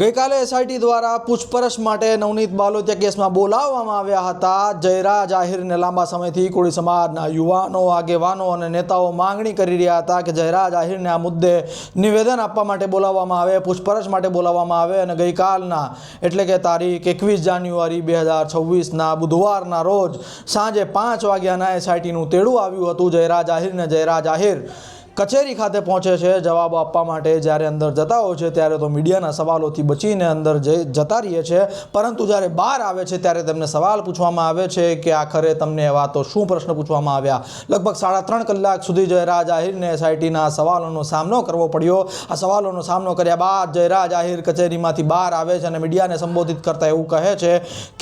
ગઈકાલે એસઆઈટી દ્વારા પૂછપરછ માટે નવનીત બાલોતિયા કેસમાં બોલાવવામાં આવ્યા હતા। જયરાજ આહિરને લાંબા સમયથી કોળી સમાજના યુવાનો, આગેવાનો અને નેતાઓ માંગણી કરી રહ્યા હતા કે જયરાજ આહિરને આ મુદ્દે નિવેદન આપવા માટે બોલાવવામાં આવે, પૂછપરછ માટે બોલાવવામાં આવે। અને ગઈકાલના એટલે કે તારીખ 21 જાન્યુઆરી 2026ના બુધવારના રોજ સાંજે 5 વાગ્યાના એસઆઈટીનું તેડું આવ્યું હતું। જયરાજ આહિરને જયરાજ આહિર કચેરી ખાતે પહોંચે છે જવાબો આપવા માટે। જ્યારે અંદર જતા હોય છે ત્યારે તો મીડિયાના સવાલોથી બચીને અંદર જતા રહીએ છે, પરંતુ જ્યારે બહાર આવે છે ત્યારે તેમને સવાલ પૂછવામાં આવે છે કે આખરે તમને એવા તો શું પ્રશ્ન પૂછવામાં આવ્યા। લગભગ 3.5 કલાક સુધી જયરાજ આહિરને એસઆઈટીના સવાલોનો સામનો કરવો પડ્યો। આ સવાલોનો સામનો કર્યા બાદ જયરાજ આહિર કચેરીમાંથી બહાર આવે છે અને મીડિયાને સંબોધિત કરતા એવું કહે છે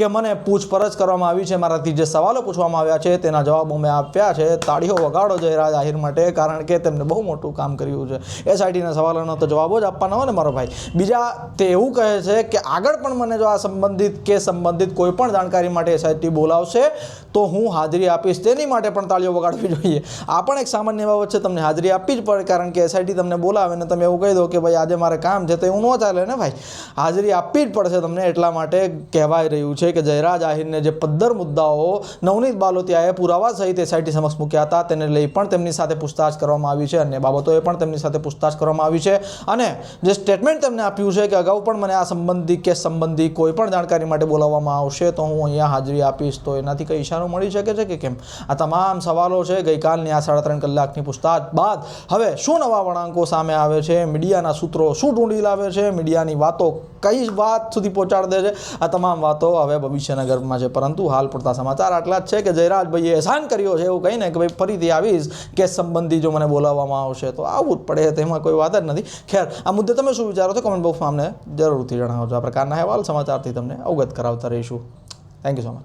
કે મને પૂછપરછ કરવામાં આવી છે, મારાથી જે સવાલો પૂછવામાં આવ્યા છે તેના જવાબો મેં આપ્યા છે। તાળીઓ વગાડો જયરાજ આહિર માટે, કારણ કે તેમને બહુ મોટું કામ કર્યું છે। એસઆઈટીના સવાલોનો તો જવાબો જ આપવાના હોય ને મારો ભાઈ। બીજા તે એવું કહે છે કે આગળ પણ મને જો આ સંબંધિત કોઈ પણ જાણકારી માટે એસઆઈટી બોલાવશે તો હું હાજરી આપીશ, તેની માટે પણ તાળીઓ વગાડવી જોઈએ। આ પણ એક સામાન્ય બાબત છે, તમને હાજરી આપવી જ પડે, કારણ કે એસઆઈટી તમને બોલાવે ને તમે એવું કહી દો કે ભાઈ આજે મારે કામ છે, તો એવું ન ચાલે ને ભાઈ, હાજરી આપવી જ પડશે તમને। એટલા માટે કહેવાય રહ્યું છે કે જયરાજ આહિરને જે 15 મુદ્દાઓ નવનીત બાલોતિયાએ પુરાવા સહિત એસઆઈટી સમક્ષ મૂક્યા હતા તેને લઈ પણ તેમની સાથે પૂછતાછ કરવામાં આવી છે। અન્ય બાબતોએ પણ તેમની સાથે પૂછતાછ કરવામાં આવી છે અને જે સ્ટેટમેન્ટ તેમને આપ્યું છે કે અગાઉ પણ મને આ સંબંધી કોઈ પણ જાણકારી માટે બોલાવવામાં આવશે તો હું અહીંયા હાજરી આપીશ, તો એનાથી કંઈ ઈશારો મળી શકે છે કે કેમ? આ તમામ સવાલો છે ગઈકાલની આ 3.5 કલાકની પૂછતાછ બાદ હવે શું નવા વળાંકો સામે આવે છે, મીડિયાના સૂત્રો શું ઢૂંઢી લાવે છે, મીડિયાની વાતો કઈ વાત સુધી પહોંચાડી દે છે, આ તમામ વાતો હવે ભવિષ્યના ગર્ભમાં છે। પરંતુ હાલ પૂરતા સમાચાર આટલા જ છે કે જયરાજભાઈએ એહસાન કર્યો છે એવું કહીને કે ભાઈ ફરીથી આવીશ કે સંબંધી જો મને બોલાવવામાં આવશે તો આવવું જ પડે, તેમાં કોઈ વાત જ નથી। ખેર, આ મુદ્દે તમે શું વિચારો છો કમેન્ટ બોક્સમાં અમને જરૂરથી જણાવજો। આ પ્રકારના અહેવાલ સમાચારથી તમને અવગત કરાવતા રહીશું। Thank you so much.